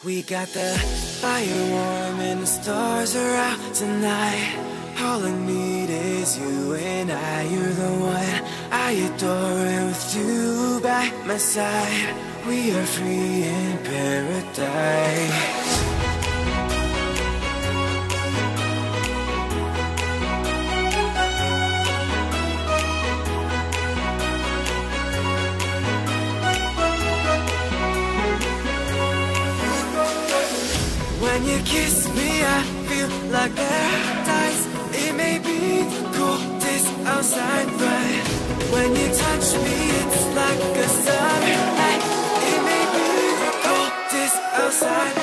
We got the fire warm and the stars are out tonight. All I need is you and I. You're the one I adore, and with you by my side, we are free in paradise. When you kiss me, I feel like paradise. It may be the coldest outside, but when you touch me, it's like a sunlight. It may be the coldest outside.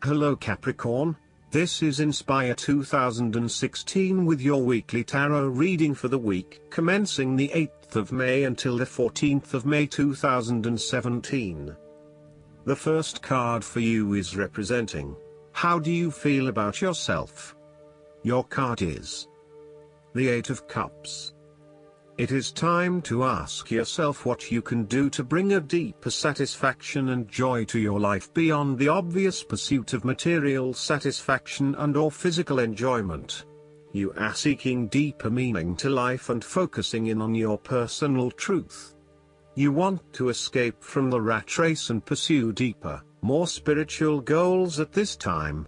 Hello Capricorn, this is Inspire 2016 with your weekly tarot reading for the week commencing the 8th of May until the 14th of May 2017. The first card for you is representing, how do you feel about yourself? Your card is the Eight of Cups. It is time to ask yourself what you can do to bring a deeper satisfaction and joy to your life beyond the obvious pursuit of material satisfaction and/or physical enjoyment. You are seeking deeper meaning to life and focusing in on your personal truth. You want to escape from the rat race and pursue deeper, more spiritual goals at this time.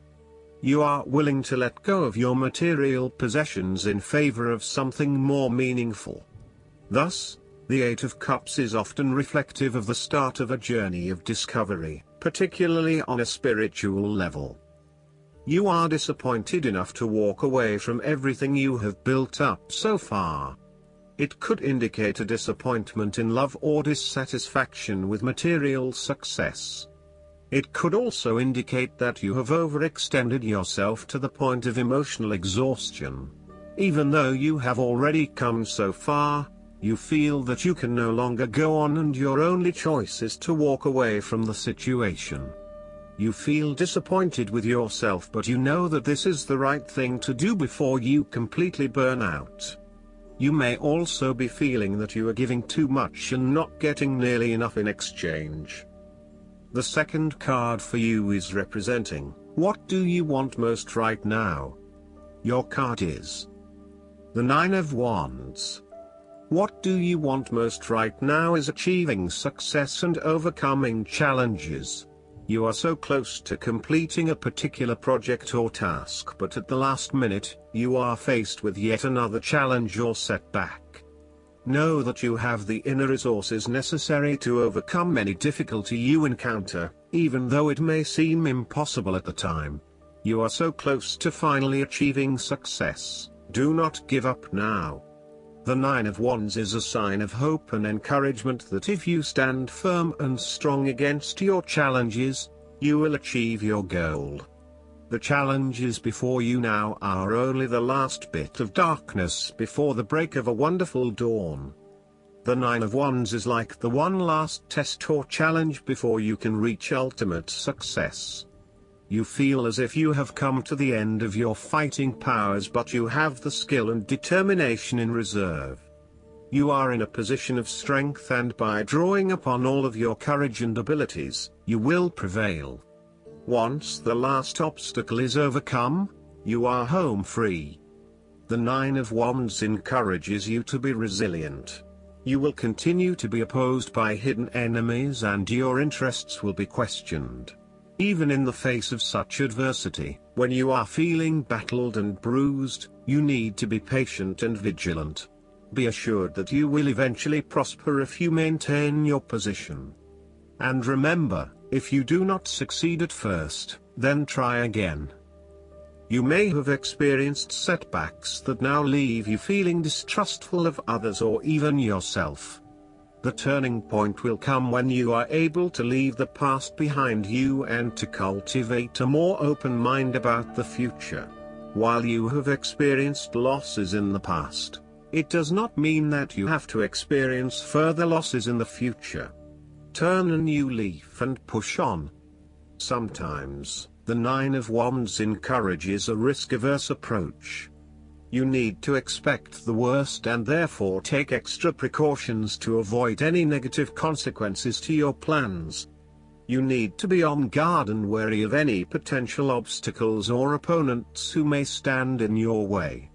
You are willing to let go of your material possessions in favor of something more meaningful. Thus, the Eight of Cups is often reflective of the start of a journey of discovery, particularly on a spiritual level. You are disappointed enough to walk away from everything you have built up so far. It could indicate a disappointment in love or dissatisfaction with material success. It could also indicate that you have overextended yourself to the point of emotional exhaustion. Even though you have already come so far, you feel that you can no longer go on and your only choice is to walk away from the situation. You feel disappointed with yourself, but you know that this is the right thing to do before you completely burn out. You may also be feeling that you are giving too much and not getting nearly enough in exchange. The second card for you is representing, what do you want most right now? Your card is the Nine of Wands. What do you want most right now is achieving success and overcoming challenges. You are so close to completing a particular project or task, but at the last minute, you are faced with yet another challenge or setback. Know that you have the inner resources necessary to overcome any difficulty you encounter, even though it may seem impossible at the time. You are so close to finally achieving success. Do not give up now. The Nine of Wands is a sign of hope and encouragement that if you stand firm and strong against your challenges, you will achieve your goal. The challenges before you now are only the last bit of darkness before the break of a wonderful dawn. The Nine of Wands is like the one last test or challenge before you can reach ultimate success. You feel as if you have come to the end of your fighting powers, but you have the skill and determination in reserve. You are in a position of strength, and by drawing upon all of your courage and abilities, you will prevail. Once the last obstacle is overcome, you are home free. The Nine of Wands encourages you to be resilient. You will continue to be opposed by hidden enemies and your interests will be questioned. Even in the face of such adversity, when you are feeling battled and bruised, you need to be patient and vigilant. Be assured that you will eventually prosper if you maintain your position. And remember, if you do not succeed at first, then try again. You may have experienced setbacks that now leave you feeling distrustful of others or even yourself. The turning point will come when you are able to leave the past behind you and to cultivate a more open mind about the future. While you have experienced losses in the past, it does not mean that you have to experience further losses in the future. Turn a new leaf and push on. Sometimes, the Nine of Wands encourages a risk-averse approach. You need to expect the worst and therefore take extra precautions to avoid any negative consequences to your plans. You need to be on guard and wary of any potential obstacles or opponents who may stand in your way.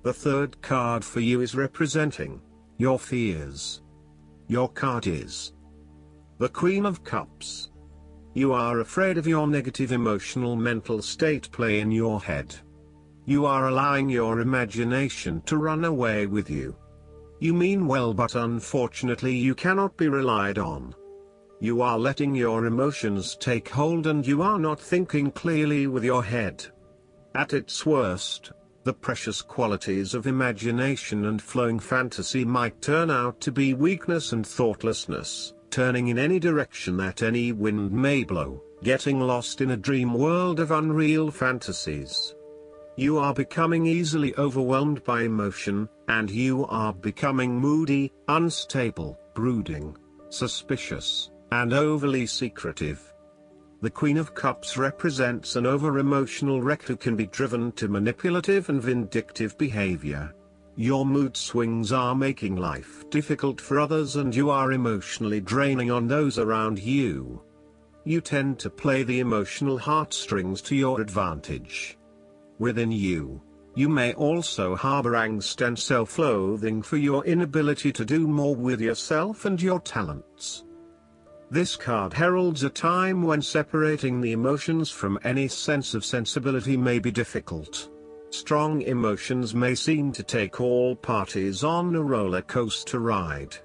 The third card for you is representing your fears. Your card is the Queen of Cups. You are afraid of your negative emotional mental state play in your head. You are allowing your imagination to run away with you. You mean well, but unfortunately you cannot be relied on. You are letting your emotions take hold and you are not thinking clearly with your head. At its worst, the precious qualities of imagination and flowing fantasy might turn out to be weakness and thoughtlessness, turning in any direction that any wind may blow, getting lost in a dream world of unreal fantasies. You are becoming easily overwhelmed by emotion, and you are becoming moody, unstable, brooding, suspicious, and overly secretive. The Queen of Cups represents an over-emotional wreck who can be driven to manipulative and vindictive behavior. Your mood swings are making life difficult for others and you are emotionally draining on those around you. You tend to play the emotional heartstrings to your advantage. Within you, you may also harbor angst and self-loathing for your inability to do more with yourself and your talents. This card heralds a time when separating the emotions from any sense of sensibility may be difficult. Strong emotions may seem to take all parties on a roller coaster ride.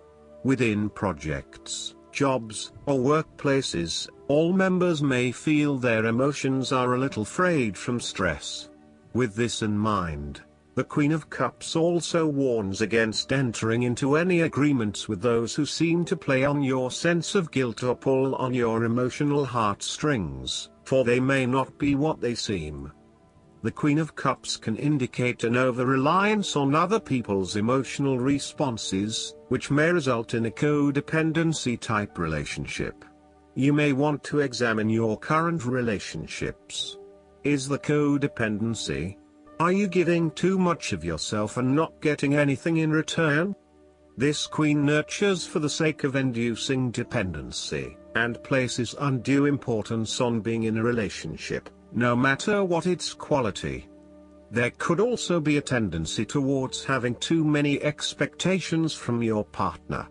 Within projects, jobs, or workplaces, all members may feel their emotions are a little frayed from stress. With this in mind, the Queen of Cups also warns against entering into any agreements with those who seem to play on your sense of guilt or pull on your emotional heartstrings, for they may not be what they seem. The Queen of Cups can indicate an over-reliance on other people's emotional responses, which may result in a codependency-type relationship. You may want to examine your current relationships. Is the codependency? Are you giving too much of yourself and not getting anything in return? This queen nurtures for the sake of inducing dependency, and places undue importance on being in a relationship, no matter what its quality. There could also be a tendency towards having too many expectations from your partner.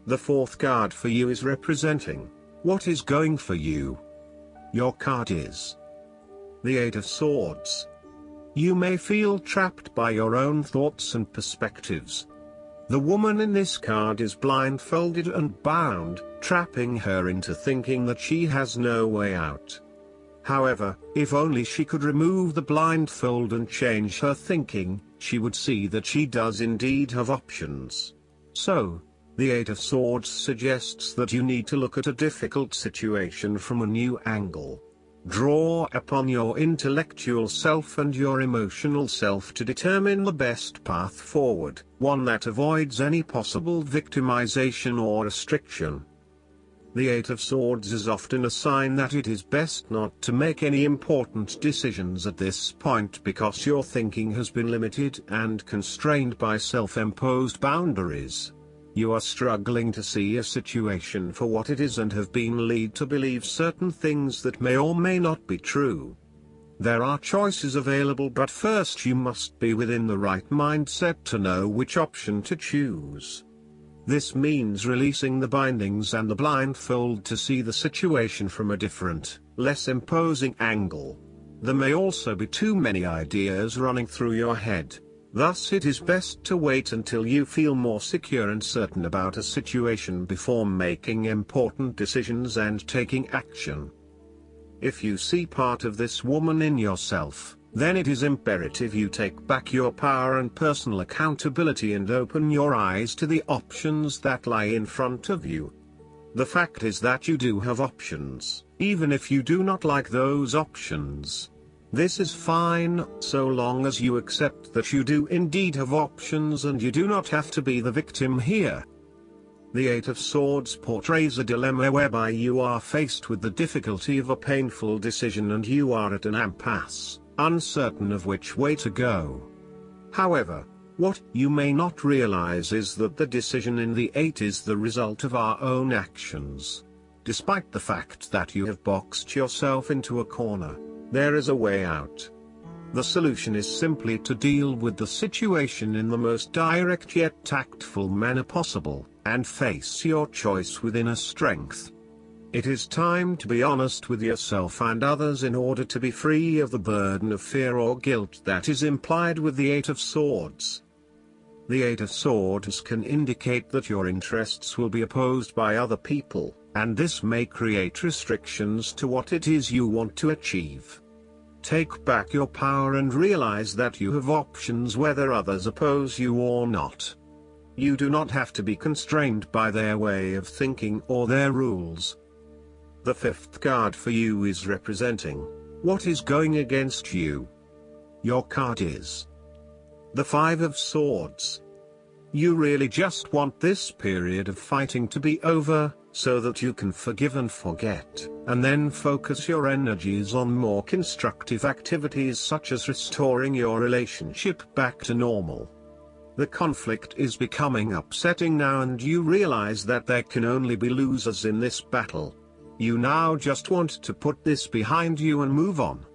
The fourth card for you is representing what is going for you. Your card is the Eight of Swords. You may feel trapped by your own thoughts and perspectives. The woman in this card is blindfolded and bound, trapping her into thinking that she has no way out. However, if only she could remove the blindfold and change her thinking, she would see that she does indeed have options. So, the Eight of Swords suggests that you need to look at a difficult situation from a new angle. Draw upon your intellectual self and your emotional self to determine the best path forward, one that avoids any possible victimization or restriction. The Eight of Swords is often a sign that it is best not to make any important decisions at this point because your thinking has been limited and constrained by self-imposed boundaries. You are struggling to see a situation for what it is and have been led to believe certain things that may or may not be true. There are choices available, but first you must be within the right mindset to know which option to choose. This means releasing the bindings and the blindfold to see the situation from a different, less imposing angle. There may also be too many ideas running through your head. Thus it is best to wait until you feel more secure and certain about a situation before making important decisions and taking action. If you see part of this woman in yourself, then it is imperative you take back your power and personal accountability and open your eyes to the options that lie in front of you. The fact is that you do have options, even if you do not like those options. This is fine, so long as you accept that you do indeed have options and you do not have to be the victim here. The Eight of Swords portrays a dilemma whereby you are faced with the difficulty of a painful decision and you are at an impasse, uncertain of which way to go. However, what you may not realize is that the decision in the 8 is the result of our own actions. Despite the fact that you have boxed yourself into a corner, there is a way out. The solution is simply to deal with the situation in the most direct yet tactful manner possible, and face your choice with inner strength. It is time to be honest with yourself and others in order to be free of the burden of fear or guilt that is implied with the 8 of Swords. The 8 of Swords can indicate that your interests will be opposed by other people, and this may create restrictions to what it is you want to achieve. Take back your power and realize that you have options whether others oppose you or not. You do not have to be constrained by their way of thinking or their rules. The 5th card for you is representing what is going against you. Your card is the 5 of Swords. You really just want this period of fighting to be over, so that you can forgive and forget, and then focus your energies on more constructive activities such as restoring your relationship back to normal. The conflict is becoming upsetting now and you realize that there can only be losers in this battle. You now just want to put this behind you and move on.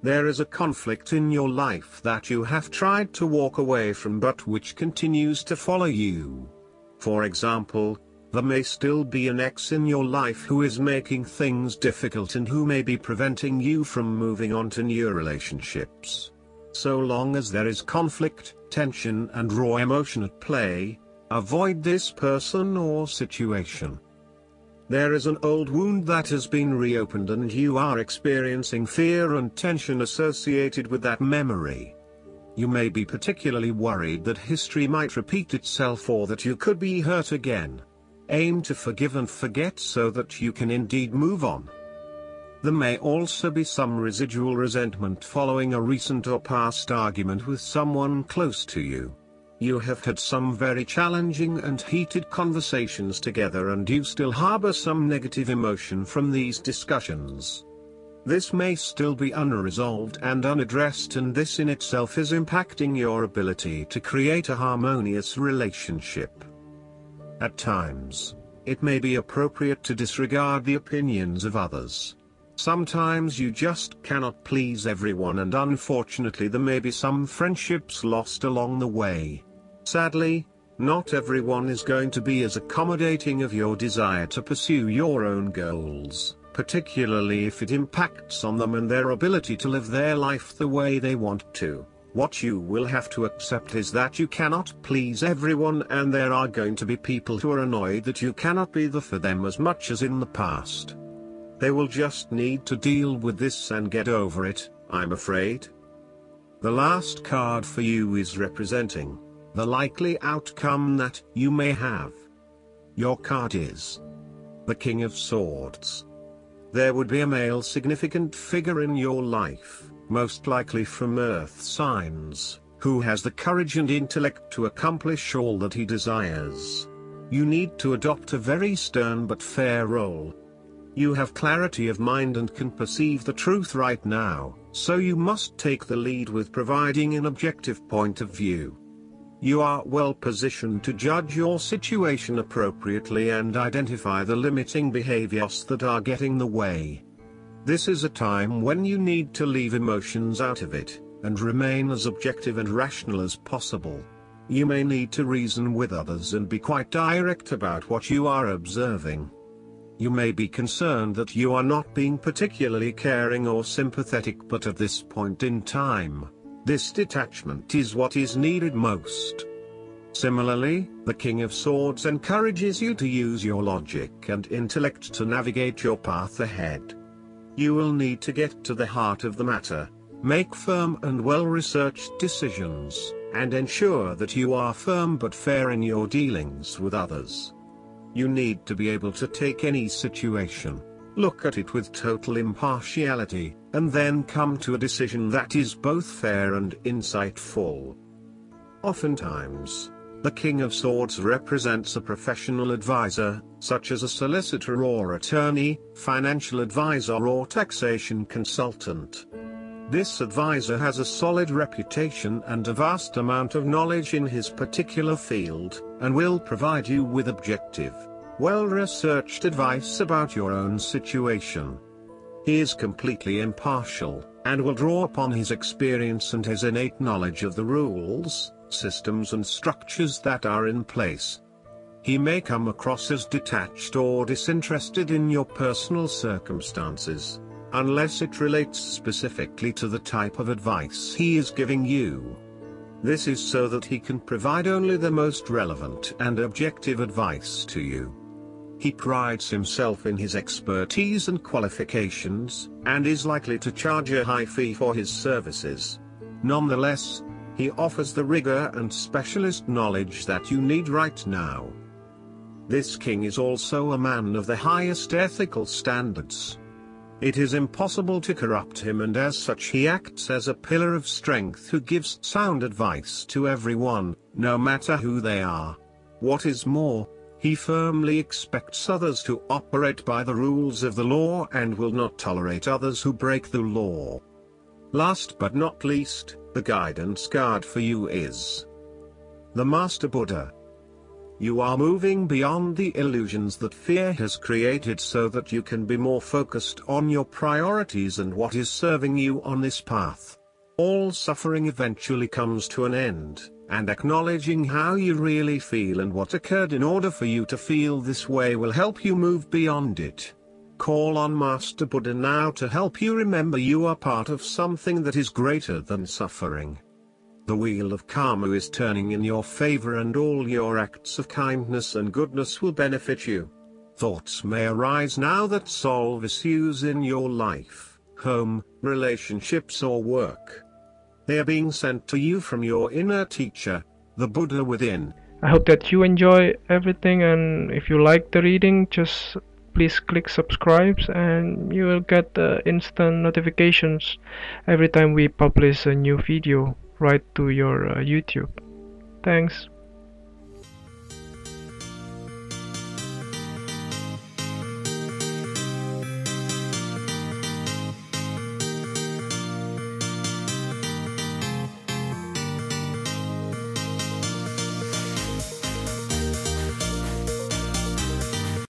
There is a conflict in your life that you have tried to walk away from but which continues to follow you. For example, there may still be an ex in your life who is making things difficult and who may be preventing you from moving on to new relationships. So long as there is conflict, tension and raw emotion at play, avoid this person or situation. There is an old wound that has been reopened and you are experiencing fear and tension associated with that memory. You may be particularly worried that history might repeat itself or that you could be hurt again. Aim to forgive and forget so that you can indeed move on. There may also be some residual resentment following a recent or past argument with someone close to you. You have had some very challenging and heated conversations together and you still harbor some negative emotion from these discussions. This may still be unresolved and unaddressed, and this in itself is impacting your ability to create a harmonious relationship. At times, it may be appropriate to disregard the opinions of others. Sometimes you just cannot please everyone, and unfortunately there may be some friendships lost along the way. Sadly, not everyone is going to be as accommodating of your desire to pursue your own goals, particularly if it impacts on them and their ability to live their life the way they want to. What you will have to accept is that you cannot please everyone, and there are going to be people who are annoyed that you cannot be there for them as much as in the past. They will just need to deal with this and get over it, I'm afraid. The last card for you is representing the likely outcome that you may have. Your card is the King of Swords. There would be a male significant figure in your life, most likely from Earth signs, who has the courage and intellect to accomplish all that he desires. You need to adopt a very stern but fair role. You have clarity of mind and can perceive the truth right now, so you must take the lead with providing an objective point of view. You are well positioned to judge your situation appropriately and identify the limiting behaviors that are getting in the way. This is a time when you need to leave emotions out of it, and remain as objective and rational as possible. You may need to reason with others and be quite direct about what you are observing. You may be concerned that you are not being particularly caring or sympathetic, but at this point in time, this detachment is what is needed most. Similarly, the King of Swords encourages you to use your logic and intellect to navigate your path ahead. You will need to get to the heart of the matter, make firm and well-researched decisions, and ensure that you are firm but fair in your dealings with others. You need to be able to take any situation, look at it with total impartiality, and then come to a decision that is both fair and insightful. Oftentimes, the King of Swords represents a professional advisor, such as a solicitor or attorney, financial advisor or taxation consultant. This advisor has a solid reputation and a vast amount of knowledge in his particular field, and will provide you with objective, well-researched advice about your own situation. He is completely impartial, and will draw upon his experience and his innate knowledge of the rules, systems and structures that are in place. He may come across as detached or disinterested in your personal circumstances, unless it relates specifically to the type of advice he is giving you. This is so that he can provide only the most relevant and objective advice to you. He prides himself in his expertise and qualifications, and is likely to charge a high fee for his services. Nonetheless, he offers the rigor and specialist knowledge that you need right now. This king is also a man of the highest ethical standards. It is impossible to corrupt him, and as such he acts as a pillar of strength who gives sound advice to everyone, no matter who they are. What is more, he firmly expects others to operate by the rules of the law and will not tolerate others who break the law. Last but not least, the guidance card for you is the Master Buddha. You are moving beyond the illusions that fear has created so that you can be more focused on your priorities and what is serving you on this path. All suffering eventually comes to an end, and acknowledging how you really feel and what occurred in order for you to feel this way will help you move beyond it. Call on Master Buddha now to help you remember you are part of something that is greater than suffering. The wheel of karma is turning in your favor, and all your acts of kindness and goodness will benefit you. Thoughts may arise now that solve issues in your life, home, relationships or work. They are being sent to you from your inner teacher, the Buddha within. I hope that you enjoy everything, and if you like the reading, just please click subscribe and you will get instant notifications every time we publish a new video right to your YouTube. Thanks.